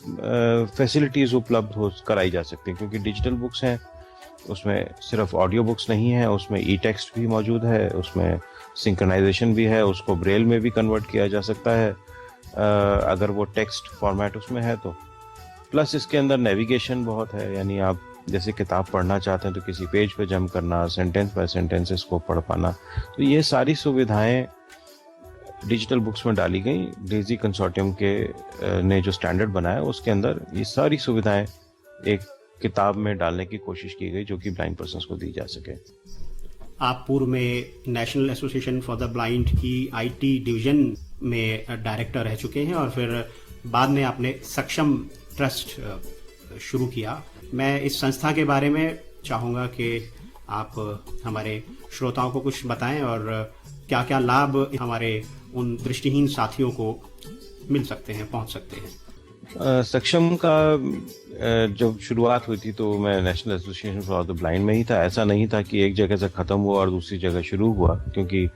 फैसिलिटीज़ उपलब्ध हो कराई जा सकती हैं, क्योंकि डिजिटल बुक्स हैं उसमें सिर्फ ऑडियो बुक्स नहीं है, उसमें ई टेक्स्ट भी मौजूद है, उसमें सिंक्रोनाइजेशन भी है, उसको ब्रेल में भी कन्वर्ट किया जा सकता है अगर वो टेक्स्ट फॉर्मेट उसमें है तो। प्लस इसके अंदर नेविगेशन बहुत है, यानी आप जैसे किताब पढ़ना चाहते हैं तो किसी पेज पे जंप करना, सेंटेंस बाय सेंटेंस इसको पढ़ पाना, तो ये सारी सुविधाएं डिजिटल बुक्स में डाली गई। डेजी कंसोर्टियम के ने जो स्टैंडर्ड बनाया उसके अंदर ये सारी सुविधाएं एक किताब में डालने की कोशिश की गई जो कि ब्लाइंड पर्सन्स को दी जा सके। आप पूर्व में national association for the blind की आईटी डिवीजन में डायरेक्टर रह चुके हैं और फिर बाद में आपने सक्षम ट्रस्ट शुरू किया। मैं इस संस्था के बारे में चाहूँगा कि आप हमारे श्रोताओं को कुछ बताएं और क्या क्या लाभ हमारे उन दृष्टिहीन साथियों को मिल सकते हैं, पहुंच सकते हैं। सक्षम का जब शुरुआत हुई थी तो मैं national association for the blind में ही था। ऐसा नहीं था कि एक जगह से ख़त्म हुआ और दूसरी जगह शुरू हुआ, क्योंकि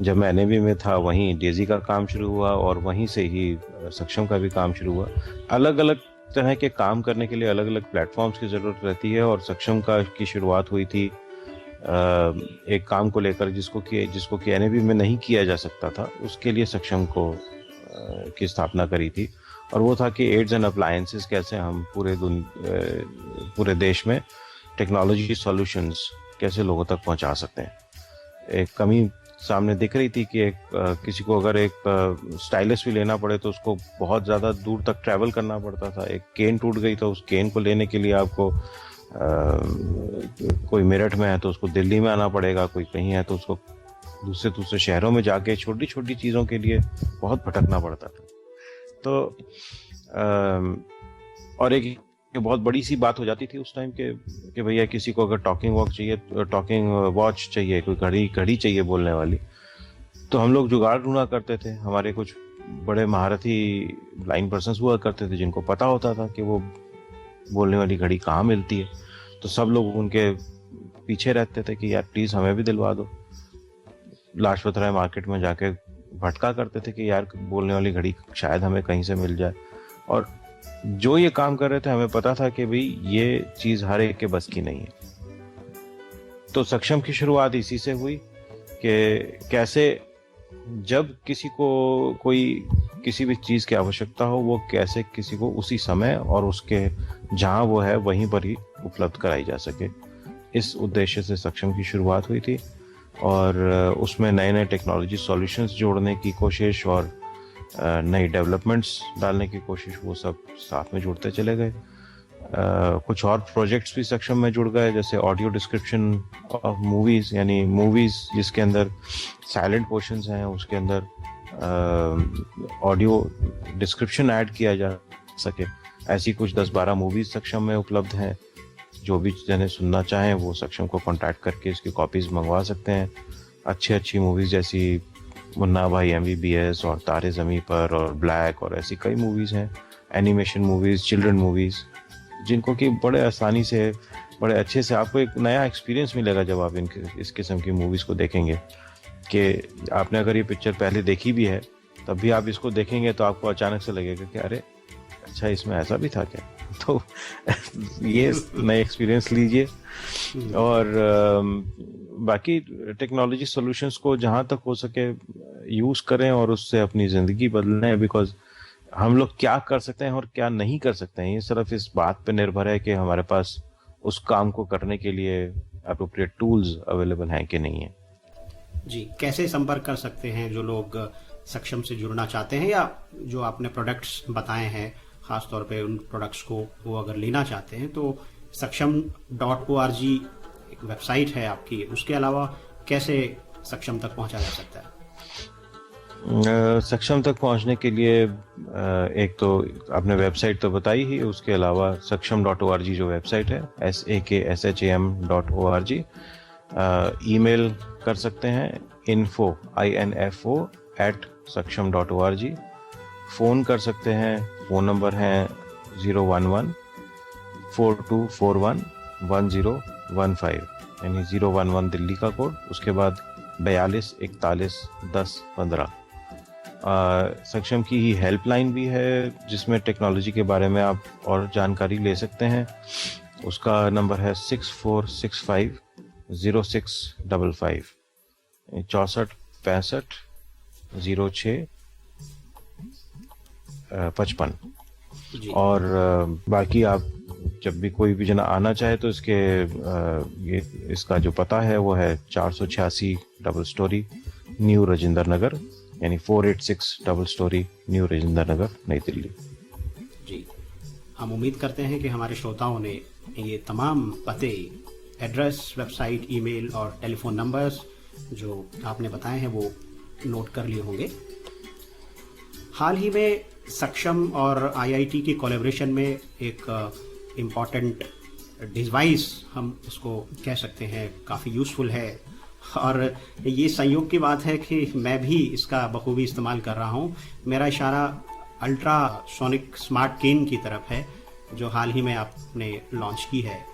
जब मैं एनएबी में था वहीं डेजी का काम शुरू हुआ और वहीं से ही सक्षम का भी काम शुरू हुआ। अलग अलग तरह के काम करने के लिए अलग अलग प्लेटफॉर्म्स की ज़रूरत रहती है, और सक्षम का की शुरुआत हुई थी एक काम को लेकर जिसको कि एनएबी में नहीं किया जा सकता था, उसके लिए सक्षम को की स्थापना करी थी। और वो था कि एड्स एंड अप्लायंसेस कैसे हम पूरे देश में टेक्नोलॉजी सॉल्यूशंस कैसे लोगों तक पहुंचा सकते हैं। एक कमी सामने दिख रही थी कि किसी को अगर एक स्टाइलिस भी लेना पड़े तो उसको बहुत ज़्यादा दूर तक ट्रैवल करना पड़ता था। एक केन टूट गई तो उस केन को लेने के लिए आपको कोई मेरठ में है तो उसको दिल्ली में आना पड़ेगा, कोई कहीं है तो उसको दूसरे शहरों में जाके छोटी छोटी चीज़ों के लिए बहुत भटकना पड़ता था। तो और एक बहुत बड़ी सी बात हो जाती थी उस टाइम कि भैया किसी को अगर टॉकिंग वॉच चाहिए, कोई घड़ी चाहिए बोलने वाली, तो हम लोग जुगाड़ ढूंढा करते थे। हमारे कुछ बड़े महारथी ब्लाइंड पर्सन्स हुआ करते थे जिनको पता होता था कि वो बोलने वाली घड़ी कहाँ मिलती है, तो सब लोग उनके पीछे रहते थे कि यार प्लीज़ हमें भी दिलवा दो। लाजपत राय मार्केट में जाके भटका करते थे कि यार बोलने वाली घड़ी शायद हमें कहीं से मिल जाए। और जो ये काम कर रहे थे हमें पता था कि भाई ये चीज़ हर एक के बस की नहीं है। तो सक्षम की शुरुआत इसी से हुई कि कैसे जब किसी को कोई किसी भी चीज़ की आवश्यकता हो वो कैसे किसी को उसी समय और उसके जहाँ वो है वहीं पर ही उपलब्ध कराई जा सके। इस उद्देश्य से सक्षम की शुरुआत हुई थी और उसमें नए नए टेक्नोलॉजी सॉल्यूशंस जोड़ने की कोशिश और नई डेवलपमेंट्स डालने की कोशिश, वो सब साथ में जुड़ते चले गए। कुछ और प्रोजेक्ट्स भी सक्षम में जुड़ गए, जैसे ऑडियो डिस्क्रिप्शन ऑफ मूवीज़, यानी मूवीज़ जिसके अंदर साइलेंट पोर्शंस हैं उसके अंदर ऑडियो डिस्क्रिप्शन ऐड किया जा सके। ऐसी कुछ 10-12 मूवीज़ सक्षम में उपलब्ध हैं। जो भी जने सुनना चाहें वो सक्षम को कांटेक्ट करके इसकी कॉपीज़ मंगवा सकते हैं। अच्छी मूवीज़ जैसी मुन्ना भाई MBBS और तारे ज़मीं पर और ब्लैक और ऐसी कई मूवीज़ हैं। एनिमेशन मूवीज़, चिल्ड्रन मूवीज़, जिनको कि बड़े आसानी से बड़े अच्छे से आपको एक नया एक्सपीरियंस मिलेगा जब आप इस किस्म की मूवीज़ को देखेंगे। कि आपने अगर ये पिक्चर पहले देखी भी है तब भी आप इसको देखेंगे तो आपको अचानक से लगेगा कि अरे अच्छा इसमें ऐसा भी था क्या। तो ये नए एक्सपीरियंस लीजिए। और बाकी टेक्नोलॉजी सॉल्यूशंस को जहाँ तक हो सके यूज़ करें और उससे अपनी ज़िंदगी बदलें। बिकॉज हम लोग क्या कर सकते हैं और क्या नहीं कर सकते हैं ये सिर्फ इस बात पे निर्भर है कि हमारे पास उस काम को करने के लिए अप्रोप्रिएट टूल्स अवेलेबल हैं कि नहीं है। जी, कैसे संपर्क कर सकते हैं जो लोग सक्षम से जुड़ना चाहते हैं या जो आपने प्रोडक्ट्स बताए हैं ख़ास तौर पे उन प्रोडक्ट्स को वो अगर लेना चाहते हैं तो saksham.org एक वेबसाइट है आपकी, उसके अलावा कैसे सक्षम तक पहुंचा जा सकता है? सक्षम तक पहुंचने के लिए एक तो आपने वेबसाइट तो बताई ही, उसके अलावा saksham.org जो वेबसाइट है saksham.org, ईमेल कर सकते हैं info@saksham.org, फ़ोन कर सकते हैं, फ़ोन नंबर है 011-4241-1015, यानी 011 दिल्ली का कोड, उसके बाद 42 41 10 15। सक्षम की ही हेल्पलाइन भी है जिसमें टेक्नोलॉजी के बारे में आप और जानकारी ले सकते हैं। उसका नंबर है 6465-0655, 6465-0655। जी। और बाकी आप जब भी कोई भी जना आना चाहे तो ये इसका जो पता है वो है 486 double storey new Rajendra Nagar, यानी 486 double storey new Rajendra Nagar, नई दिल्ली। जी, हम उम्मीद करते हैं कि हमारे श्रोताओं ने ये तमाम पते, एड्रेस, वेबसाइट, ईमेल और टेलीफोन नंबर्स जो आपने बताए हैं वो नोट कर लिए होंगे। हाल ही में सक्षम और आईआईटी की कोलैबोरेशन में एक इम्पॉर्टेंट डिवाइस, हम इसको कह सकते हैं, काफ़ी यूज़फुल है, और ये संयोग की बात है कि मैं भी इसका बखूबी इस्तेमाल कर रहा हूँ। मेरा इशारा अल्ट्रासोनिक स्मार्ट केन की तरफ है जो हाल ही में आपने लॉन्च की है।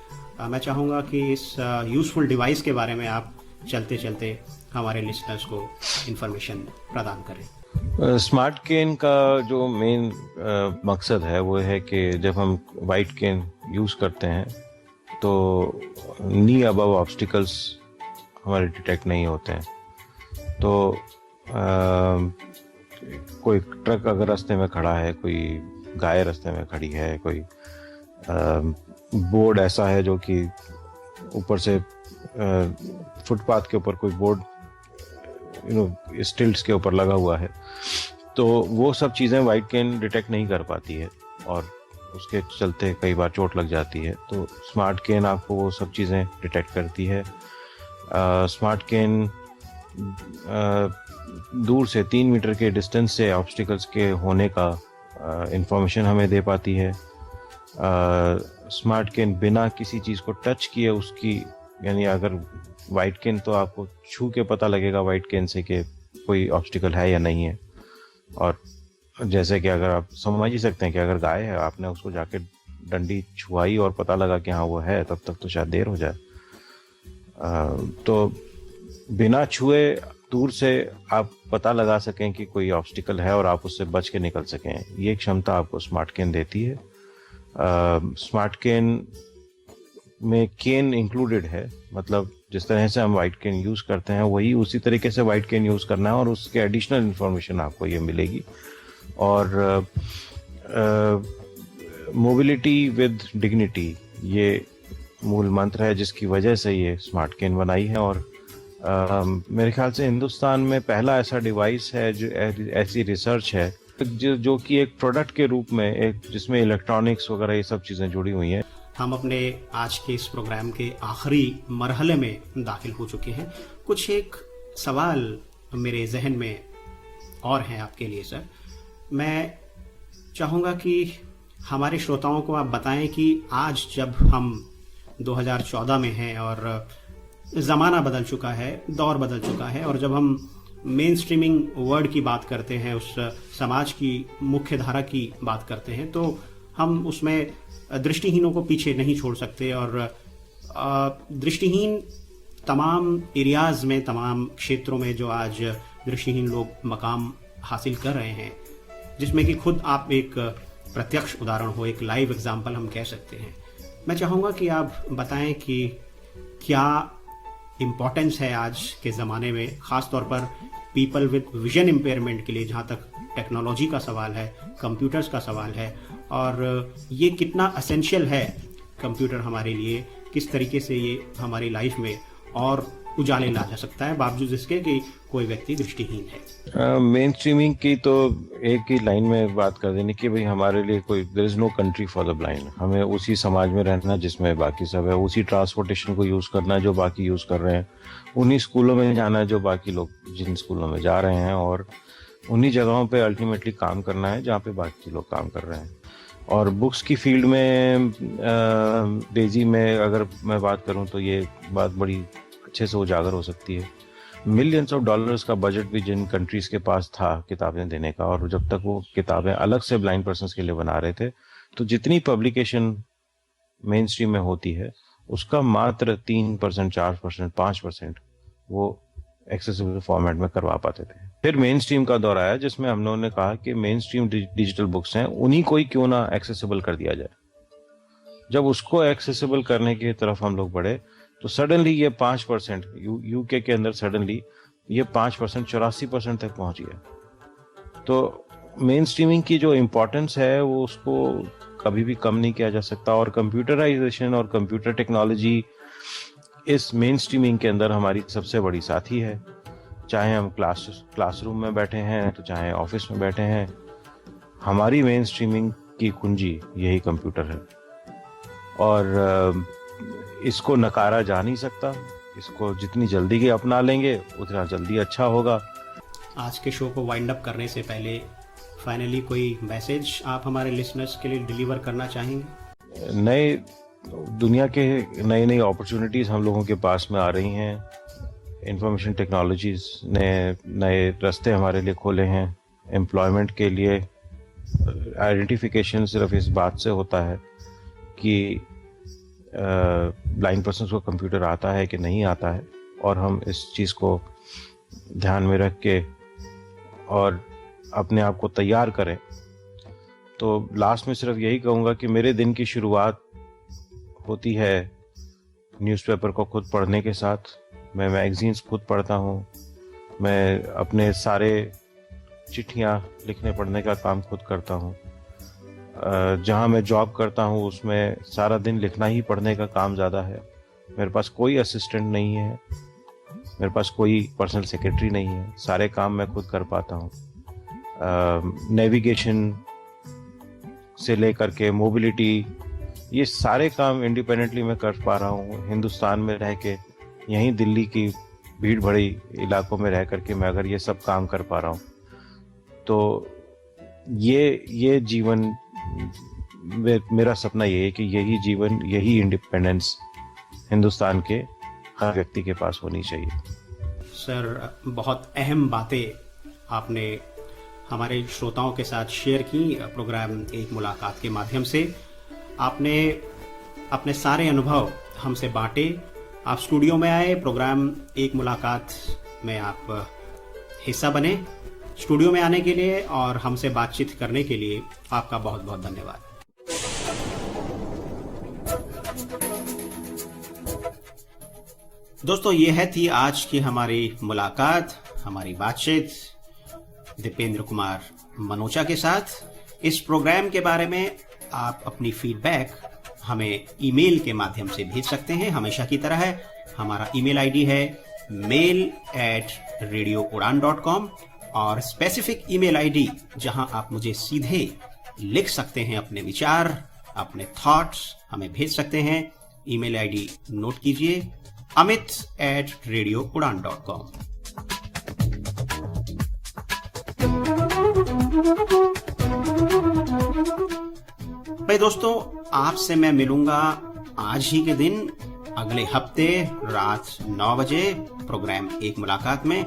मैं चाहूँगा कि इस यूज़फुल डिवाइस के बारे में आप चलते चलते हमारे लिसनर्स को इन्फॉर्मेशन प्रदान करें। स्मार्ट केन का जो मेन मकसद है वो है कि जब हम वाइट केन यूज़ करते हैं तो नी अबव ऑब्स्टिकल्स हमारे डिटेक्ट नहीं होते हैं। तो कोई ट्रक अगर रास्ते में खड़ा है, कोई गाय रास्ते में खड़ी है, कोई बोर्ड ऐसा है जो कि ऊपर से फुटपाथ के ऊपर कोई बोर्ड स्टिल्ट्स के ऊपर लगा हुआ है, तो वो सब चीज़ें वाइट केन डिटेक्ट नहीं कर पाती है और उसके चलते कई बार चोट लग जाती है। तो स्मार्ट केन आपको वो सब चीज़ें डिटेक्ट करती है। स्मार्ट केन दूर से 3 मीटर के डिस्टेंस से ऑब्स्टिकल्स के होने का इंफॉर्मेशन हमें दे पाती है। स्मार्ट केन बिना किसी चीज़ को टच किए उसकी, यानी अगर वाइट केन तो आपको छू के पता लगेगा वाइट केन से कि कोई ऑब्स्टिकल है या नहीं है। और जैसे कि अगर आप समझ ही सकते हैं कि अगर गाय है, आपने उसको जाके डंडी छुआई और पता लगा कि हाँ वो है, तब तक तो शायद देर हो जाए। तो बिना छुए दूर से आप पता लगा सकें कि कोई ऑब्स्टिकल है और आप उससे बच के निकल सकें, ये क्षमता आपको स्मार्ट केन देती है। स्मार्ट केन में केन इंक्लूडेड है, मतलब जिस तरह से हम वाइट केन यूज़ करते हैं वही उसी तरीके से वाइट केन यूज़ करना है और उसके एडिशनल इन्फॉर्मेशन आपको ये मिलेगी। और मोबिलिटी विद डिग्निटी ये मूल मंत्र है जिसकी वजह से ये स्मार्ट केन बनाई है। और मेरे ख्याल से हिंदुस्तान में पहला ऐसा डिवाइस है जो ऐसी रिसर्च है जो कि एक प्रोडक्ट के रूप में, एक जिसमें इलेक्ट्रॉनिक्स वगैरह ये सब चीज़ें जुड़ी हुई हैं। हम अपने आज के इस प्रोग्राम के आखिरी मरहले में दाखिल हो चुके हैं। कुछ एक सवाल मेरे जहन में और हैं आपके लिए सर। मैं चाहूँगा कि हमारे श्रोताओं को आप बताएं कि आज जब हम 2014 में हैं और ज़माना बदल चुका है, दौर बदल चुका है, और जब हम मेन स्ट्रीमिंग वर्ड की बात करते हैं, उस समाज की मुख्य धारा की बात करते हैं, तो हम उसमें दृष्टिहीनों को पीछे नहीं छोड़ सकते। और दृष्टिहीन तमाम एरियाज़ में, तमाम क्षेत्रों में जो आज दृष्टिहीन लोग मकाम हासिल कर रहे हैं, जिसमें कि खुद आप एक प्रत्यक्ष उदाहरण हो, एक लाइव एग्जाम्पल हम कह सकते हैं। मैं चाहूँगा कि आप बताएं कि क्या इम्पोर्टेंस है आज के ज़माने में, ख़ास तौर पर पीपल विद विजन इम्पेयरमेंट के लिए, जहाँ तक टेक्नोलॉजी का सवाल है, कंप्यूटर्स का सवाल है, और ये कितना असेंशियल है कंप्यूटर हमारे लिए, किस तरीके से ये हमारी लाइफ में और उजाले ला जा सकता है बावजूद इसके कि कोई व्यक्ति दृष्टिहीन है। मेन स्ट्रीमिंग की तो एक ही लाइन में बात कर देनी कि भाई हमारे लिए कोई there is no country for the blind. हमें उसी समाज में रहना जिसमें बाकी सब है, उसी ट्रांसपोर्टेशन को यूज़ करना है जो बाकी यूज़ कर रहे हैं, उन्हीं स्कूलों में जाना है जो बाकी लोग जिन स्कूलों में जा रहे हैं, और उन्हीं जगहों पे अल्टीमेटली काम करना है जहाँ पे बाकी लोग काम कर रहे हैं। और बुक्स की फील्ड में डेजी में अगर मैं बात करूँ तो ये बात बड़ी अच्छे से उजागर हो सकती है। मिलियंस ऑफ डॉलर्स का बजट भी जिन कंट्रीज के पास था किताबें देने का, और जब तक वो किताबें अलग से ब्लाइंड पर्सन्स के लिए बना रहे थे, तो जितनी पब्लिकेशन मेन स्ट्रीम में होती है उसका मात्र 3%, 4%, 5% वो एक्सेसिबल फॉर्मेट में करवा पाते थे। फिर मेन स्ट्रीम का दौर आया जिसमें हम लोगों ने कहा कि मेन स्ट्रीम डिजिटल बुक्स हैं, उन्हीं को ही क्यों ना एक्सेसिबल कर दिया जाए। जब उसको एक्सेसिबल करने की तरफ हम लोग बढ़े तो सडनली ये 5% यूके के अंदर सडनली ये 5% 84% तक पहुंच गया। तो मेन स्ट्रीमिंग की जो इम्पोर्टेंस है वो उसको कभी भी कम नहीं किया जा सकता। और कंप्यूटराइजेशन और कंप्यूटर टेक्नोलॉजी इस मेन स्ट्रीमिंग के अंदर हमारी सबसे बड़ी साथी है। चाहे हम क्लासरूम में बैठे हैं तो चाहे ऑफिस में बैठे हैं, हमारी मेन स्ट्रीमिंग की कुंजी यही कंप्यूटर है। और इसको नकारा जा नहीं सकता। इसको जितनी जल्दी के अपना लेंगे उतना जल्दी अच्छा होगा। आज के शो को वाइंड अप करने से पहले फाइनली कोई मैसेज आप हमारे लिसनर्स के लिए डिलीवर करना चाहेंगे? नए दुनिया के नई अपॉर्चुनिटीज हम लोगों के पास में आ रही हैं। इंफॉर्मेशन टेक्नोलॉजीज ने नए रास्ते हमारे लिए खोले हैं। एम्प्लॉयमेंट के लिए आइडेंटिफिकेशन सिर्फ इस बात से होता है कि ब्लाइंड पर्सन को कंप्यूटर आता है कि नहीं आता है, और हम इस चीज़ को ध्यान में रख के और अपने आप को तैयार करें। तो लास्ट में सिर्फ यही कहूँगा कि मेरे दिन की शुरुआत होती है न्यूज़पेपर को खुद पढ़ने के साथ। मैं मैगजीन्स खुद पढ़ता हूँ। मैं अपने सारे चिट्ठियाँ लिखने पढ़ने का काम खुद करता हूँ। जहाँ मैं जॉब करता हूँ उसमें सारा दिन लिखना ही पढ़ने का काम ज़्यादा है। मेरे पास कोई असिस्टेंट नहीं है, मेरे पास कोई पर्सनल सेक्रेटरी नहीं है, सारे काम मैं खुद कर पाता हूँ। नेविगेशन से लेकर के मोबिलिटी, ये सारे काम इंडिपेंडेंटली मैं कर पा रहा हूँ। हिंदुस्तान में रह के, यहीं दिल्ली की भीड़ भरी इलाकों में रह करके मैं अगर ये सब काम कर पा रहा हूँ, तो ये जीवन, मेरा सपना ये है कि यही जीवन, यही इंडिपेंडेंस हिंदुस्तान के हर व्यक्ति के पास होनी चाहिए। सर, बहुत अहम बातें आपने हमारे श्रोताओं के साथ शेयर की प्रोग्राम एक मुलाकात के माध्यम से। आपने अपने सारे अनुभव हमसे बांटे। आप स्टूडियो में आए, प्रोग्राम एक मुलाकात में आप हिस्सा बने। स्टूडियो में आने के लिए और हमसे बातचीत करने के लिए आपका बहुत बहुत धन्यवाद। दोस्तों, ये थी आज की हमारी मुलाकात, हमारी बातचीत दीपेंद्र कुमार मनोचा के साथ। इस प्रोग्राम के बारे में आप अपनी फीडबैक हमें ईमेल के माध्यम से भेज सकते हैं। हमेशा की तरह है, हमारा ईमेल आईडी है mail@radioudan.com और स्पेसिफिक ईमेल आईडी जहां आप मुझे सीधे लिख सकते हैं, अपने विचार, अपने थॉट्स हमें भेज सकते हैं। ईमेल आईडी नोट कीजिए, amit@radioudan.com। भाई दोस्तों, आपसे मैं मिलूंगा आज ही के दिन, अगले हफ्ते रात 9 बजे प्रोग्राम एक मुलाकात में।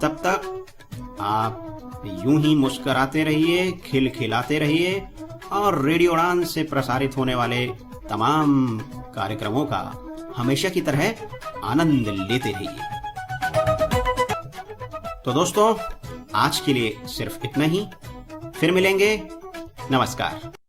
तब तक आप यूं ही मुस्कुराते रहिए, खिलखिलाते रहिए और रेडियो उड़ान से प्रसारित होने वाले तमाम कार्यक्रमों का हमेशा की तरह आनंद लेते रहिए। तो दोस्तों, आज के लिए सिर्फ इतना ही। फिर मिलेंगे। नमस्कार।